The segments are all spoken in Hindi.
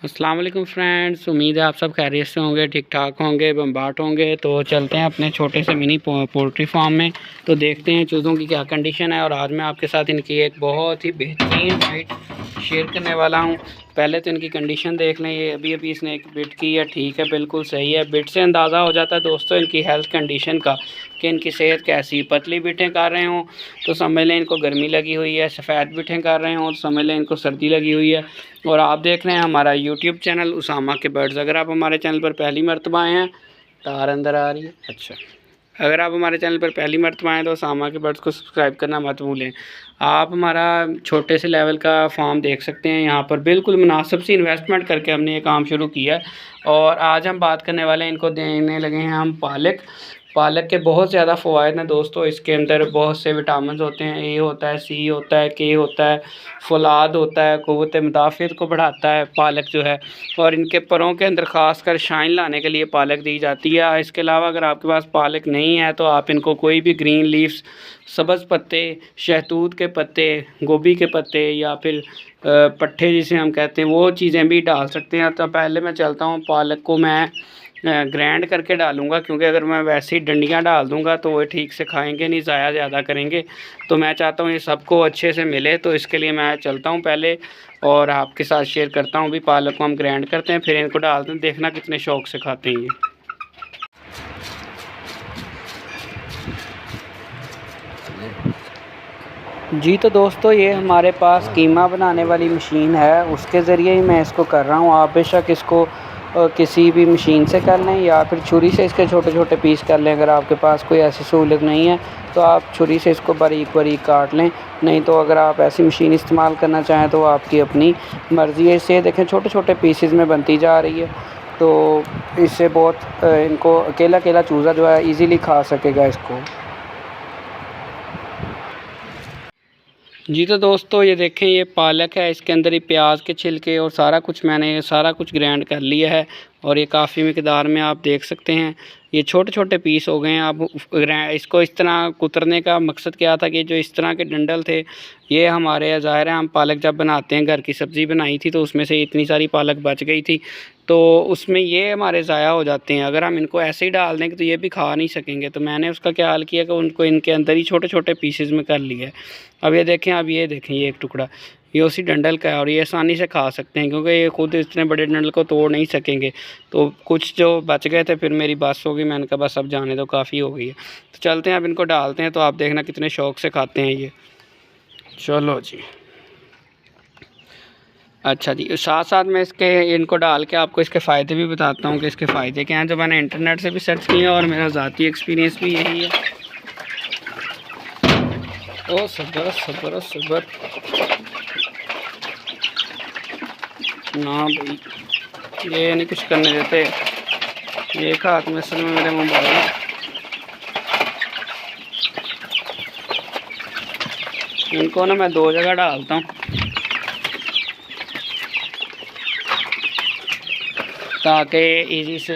अस्सलाम वालेकुम फ्रेंड्स, उम्मीद है आप सब खैरियत से होंगे, ठीक ठाक होंगे, बम्बाट होंगे। तो चलते हैं अपने छोटे से मिनी पोल्ट्री फार्म में, तो देखते हैं चूज़ों की क्या कंडीशन है। और आज मैं आपके साथ इनकी एक बहुत ही बेहतरीन बाइट शेयर करने वाला हूं। पहले तो इनकी कंडीशन देख लें। ये अभी अभी इसने एक बिट की है, ठीक है, बिल्कुल सही है। बिट से अंदाज़ा हो जाता है दोस्तों इनकी हेल्थ कंडीशन का कि इनकी सेहत कैसी। पतली बिटें कर रहे हों तो समझ लें इनको गर्मी लगी हुई है, सफ़ेद बिटें कर रहे हों तो समझ लें इनको सर्दी लगी हुई है। और आप देख रहे हैं हमारा यूट्यूब चैनल उसामा के बर्ड्स। अगर आप हमारे चैनल पर पहली मरतबा आए हैं, तार अंदर आ रही है, अच्छा, अगर आप हमारे चैनल पर पहली मरतबा आएँ तो उसामा के बर्ड्स को सब्सक्राइब करना मत भूलें। आप हमारा छोटे से लेवल का फार्म देख सकते हैं। यहाँ पर बिल्कुल मुनासिब सी इन्वेस्टमेंट करके हमने ये काम शुरू किया है। और आज हम बात करने वाले हैं, इनको देने लगे हैं हम पालक। पालक के बहुत ज़्यादा फ़वाइद हैं दोस्तों। इसके अंदर बहुत से विटामिन होते हैं, ए होता है, सी होता है, के होता है, फौलाद होता है, क़ुव्वत मुदाफ़ियत को बढ़ाता है पालक जो है। और इनके परों के अंदर ख़ासकर शाइन लाने के लिए पालक दी जाती है। इसके अलावा अगर आपके पास पालक नहीं है तो आप इनको कोई भी ग्रीन लीव्स, सब्ज़ पत्ते, शहतूत के पत्ते, गोभी के पत्ते या फिर पट्ठे जिसे हम कहते हैं, वो चीज़ें भी डाल सकते हैं। तो पहले मैं चलता हूँ, पालक को मैं ग्राइंड करके डालूँगा, क्योंकि अगर मैं वैसे ही डंडियाँ डाल दूँगा तो वो ठीक से खाएंगे नहीं, ज़ाया ज़्यादा करेंगे। तो मैं चाहता हूँ ये सबको अच्छे से मिले, तो इसके लिए मैं चलता हूँ पहले और आपके साथ शेयर करता हूँ। भी पालक को हम ग्राइंड करते हैं, फिर इनको डालते हैं, देखना कितने शौक़ से खाते हैं ये। जी तो दोस्तों, ये हमारे पास कीमा बनाने वाली मशीन है, उसके ज़रिए ही मैं इसको कर रहा हूँ। आप बेशक इसको किसी भी मशीन से कर लें या फिर छुरी से इसके छोटे छोटे पीस कर लें। अगर आपके पास कोई ऐसी सहूलत नहीं है तो आप छुरी से इसको बारीक बारीक काट लें। नहीं तो अगर आप ऐसी मशीन इस्तेमाल करना चाहें तो आपकी अपनी मर्ज़ी है। इससे देखें छोटे छोटे पीसेस में बनती जा रही है, तो इससे बहुत इनको अकेला अकेला चूज़ा जो है ईज़िली खा सकेगा इसको। जी तो दोस्तों, ये देखें, ये पालक है, इसके अंदर ही प्याज के छिलके और सारा कुछ, मैंने सारा कुछ ग्राइंड कर लिया है। और ये काफ़ी मिकदार में आप देख सकते हैं, ये छोटे छोटे पीस हो गए हैं। अब इसको इस तरह कुतरने का मकसद क्या था कि जो इस तरह के डंडल थे, ये हमारे ज़ाहिर है हम पालक जब बनाते हैं, घर की सब्ज़ी बनाई थी तो उसमें से इतनी सारी पालक बच गई थी, तो उसमें ये हमारे ज़ाया हो जाते हैं। अगर हम इनको ऐसे ही डाल देंगे तो ये भी खा नहीं सकेंगे। तो मैंने उसका क्या हाल किया कि उनको इनके अंदर ही छोटे छोटे पीसेस में कर लिया है। अब ये देखें, ये देखें, ये एक टुकड़ा ये उसी डंडल का है और ये आसानी से खा सकते हैं, क्योंकि ये खुद इतने बड़े डंडल को तोड़ नहीं सकेंगे। तो कुछ जो बच गए थे, फिर मेरी बस हो गई, मैंने कहा बस अब जाने दो, काफ़ी हो गई है। तो चलते हैं, अब इनको डालते हैं, तो आप देखना कितने शौक़ से खाते हैं ये। चलो जी, अच्छा जी, साथ साथ मैं इनको डाल के आपको इसके फ़ायदे भी बताता हूँ कि इसके फ़ायदे क्या हैं, जो मैंने इंटरनेट से भी सर्च किया और मेरा ज़ाती एक्सपीरियंस भी यही है। ओ सबर सबर सबर ना भाई, ये नहीं कुछ करने देते। ये हाथ में असल में मेरे मोबाइल, इनको ना मैं दो जगह डालता हूँ ताकि इजी से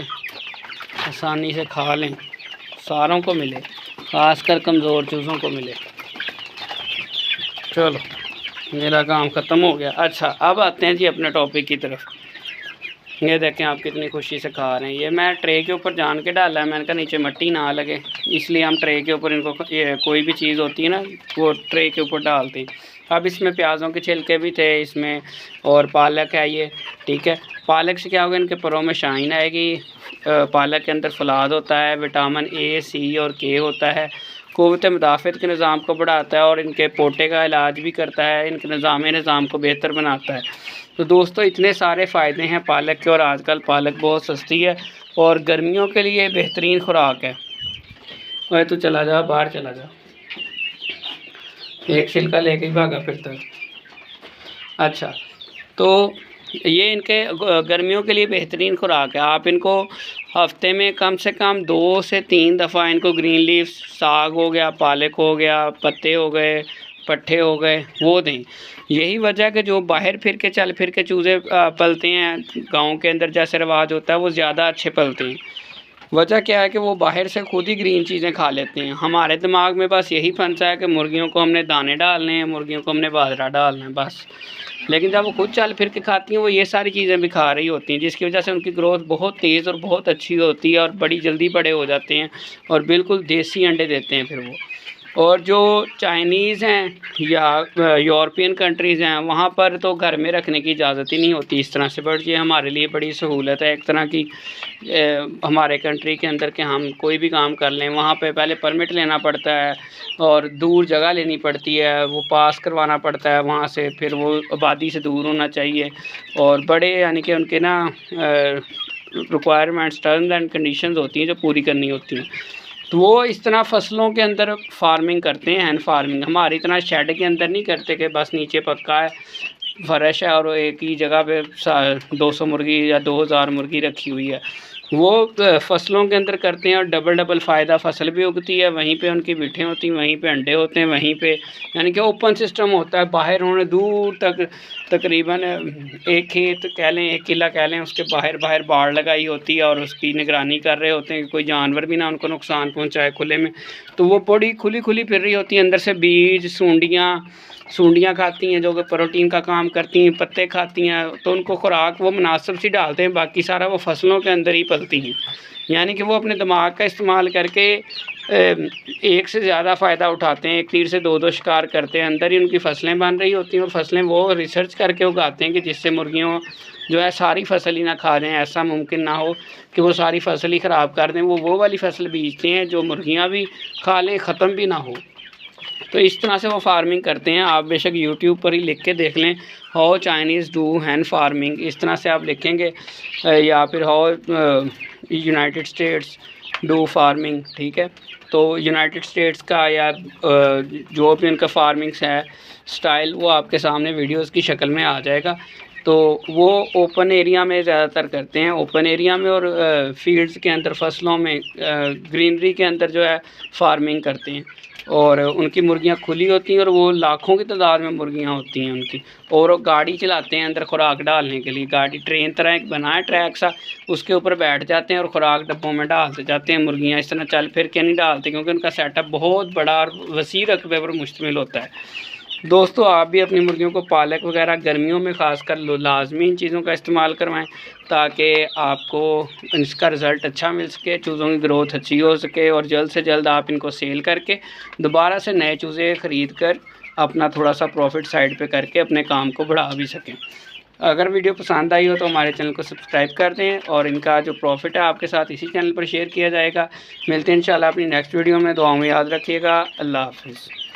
आसानी से खा लें, सारों को मिले, खासकर कमज़ोर चूज़ों को मिले। चलो, मेरा काम ख़त्म हो गया। अच्छा, अब आते हैं जी अपने टॉपिक की तरफ। ये देखें आप कितनी खुशी से खा रहे हैं। ये मैं ट्रे के ऊपर जान के डाला है, मैंने कहा नीचे मिट्टी ना लगे, इसलिए हम ट्रे के ऊपर इनको, ये कोई भी चीज़ होती है ना, वो ट्रे के ऊपर डालते हैं। अब इसमें प्याज़ों के छिलके भी थे इसमें, और पालक है ये, ठीक है। पालक से क्या होगा, इनके परों में शाइन आएगी। पालक के अंदर फलाद होता है, विटामिन ए, सी और के होता है, क़ुव्वत मुदाफ़ियत के निज़ाम को बढ़ाता है और इनके पोटे का इलाज भी करता है, इनके निज़ाम को बेहतर बनाता है। तो दोस्तों, इतने सारे फ़ायदे हैं पालक के, और आजकल पालक बहुत सस्ती है और गर्मियों के लिए बेहतरीन खुराक है। वह तो चला जा, बाहर चला जा, एक छिलका लेके ही भागा फिरता है। अच्छा, तो ये इनके गर्मियों के लिए बेहतरीन खुराक है। आप इनको हफ्ते में कम से कम 2 से 3 दफ़ा इनको ग्रीन लीफ, साग हो गया, पालक हो गया, पत्ते हो गए, पट्ठे हो गए, वो दें। यही वजह है कि जो बाहर चल फिर के चूज़े पलते हैं गांव के अंदर, जैसे रिवाज होता है, वो ज़्यादा अच्छे पलते हैं। वजह क्या है कि वो बाहर से खुद ही ग्रीन चीज़ें खा लेते हैं। हमारे दिमाग में बस यही फंसा है कि मुर्गियों को हमने दाने डालने हैं, मुर्गियों को हमने बाजरा डालना है, बस। लेकिन जब वो खुद चल फिर के खाती हैं वो ये सारी चीज़ें भी खा रही होती हैं, जिसकी वजह से उनकी ग्रोथ बहुत तेज़ और बहुत अच्छी होती है और बड़ी जल्दी बड़े हो जाते हैं और बिल्कुल देसी अंडे देते हैं फिर वो। और जो चाइनीज़ हैं या यूरोपियन कंट्रीज़ हैं वहाँ पर तो घर में रखने की इजाज़त ही नहीं होती इस तरह से, बट ये हमारे लिए बड़ी सहूलत है एक तरह की। हमारे कंट्री के अंदर के हम कोई भी काम कर लें वहाँ पे पहले परमिट लेना पड़ता है और दूर जगह लेनी पड़ती है, वो पास करवाना पड़ता है वहाँ से, फिर वो आबादी से दूर होना चाहिए और बड़े यानी कि उनके ना रिक्वायरमेंट्स टर्म्स एंड कंडीशंस होती हैं जो पूरी करनी होती हैं। तो वो इस तरह फसलों के अंदर फार्मिंग करते हैं, हैंड फार्मिंग। हमारी इतना शेड के अंदर नहीं करते कि बस नीचे पक्का है, फर्श है और एक ही जगह पे 200 मुर्गी या 2000 मुर्गी रखी हुई है। वो फसलों के अंदर करते हैं और डबल फ़ायदा, फसल भी उगती है, वहीं पे उनकी बिठें होती हैं, वहीं पे अंडे होते हैं, वहीं पे यानी कि ओपन सिस्टम होता है। बाहर उन्होंने दूर तक तकरीबन एक खेत कह लें, एक किला कह लें, उसके बाहर बाड़ लगाई होती है और उसकी निगरानी कर रहे होते हैं कि कोई जानवर भी ना उनको नुकसान पहुँचाए खुले में। तो वो बड़ी खुली फिर रही होती है, अंदर से बीज सूंडियाँ खाती हैं जो कि प्रोटीन का काम करती हैं, पत्ते खाती हैं, तो उनको खुराक वो मुनासिब सी डालते हैं, बाकी सारा वो फसलों के अंदर ही पलती हैं। यानी कि वो अपने दिमाग का इस्तेमाल करके एक से ज़्यादा फ़ायदा उठाते हैं, एक तीर से दो शिकार करते हैं। अंदर ही उनकी फसलें बन रही होती हैं और फसलें वो रिसर्च करके उगाते हैं कि जिससे मुर्गियों जो है सारी फसल ही ना खा जाएँ। ऐसा मुमकिन ना हो कि वो सारी फसल ही ख़राब कर दें, वो वाली फसल बीजते हैं जो मुर्गियाँ भी खा लें, ख़त्म भी ना हो। तो इस तरह से वो फार्मिंग करते हैं। आप बेशक यूट्यूब पर ही लिख के देख लें, how Chinese do hand farming, इस तरह से आप लिखेंगे, या फिर how United states do farming, ठीक है। तो यूनाइटेड स्टेट्स का या जो भी उनका फार्मिंग्स है स्टाइल वो आपके सामने वीडियोस की शक्ल में आ जाएगा। तो वो ओपन एरिया में ज़्यादातर करते हैं, ओपन एरिया में और फील्ड्स के अंदर, फसलों में, ग्रीनरी के अंदर जो है फार्मिंग करते हैं। और उनकी मुर्गियां खुली होती हैं और वो लाखों की तादाद में मुर्गियां होती हैं उनकी। और वो गाड़ी चलाते हैं अंदर खुराक डालने के लिए, गाड़ी ट्रेन तरह एक बना है ट्रैक सा, उसके ऊपर बैठ जाते हैं और खुराक डब्बों में डालते जाते हैं। मुर्गियां इस तरह चल फिर के नहीं डालती क्योंकि उनका सेटअप बहुत बड़ा और वसी रकबे पर मुश्तमिल होता है। दोस्तों, आप भी अपनी मुर्गियों को पालक वगैरह गर्मियों में ख़ासकर लाजमी इन चीज़ों का इस्तेमाल करवाएं ताकि आपको इसका रिज़ल्ट अच्छा मिल सके, चूज़ों की ग्रोथ अच्छी हो सके और जल्द से जल्द आप इनको सेल करके दोबारा से नए चूज़े ख़रीद कर अपना थोड़ा सा प्रॉफिट साइड पे करके अपने काम को बढ़ा भी सकें। अगर वीडियो पसंद आई हो तो हमारे चैनल को सब्सक्राइब कर दें और इनका जो प्रॉफिट है आपके साथ इसी चैनल पर शेयर किया जाएगा। मिलते हैं इंशाल्लाह अपनी नेक्स्ट वीडियो में। दुआओं में याद रखिएगा। अल्लाह हाफ़िज़।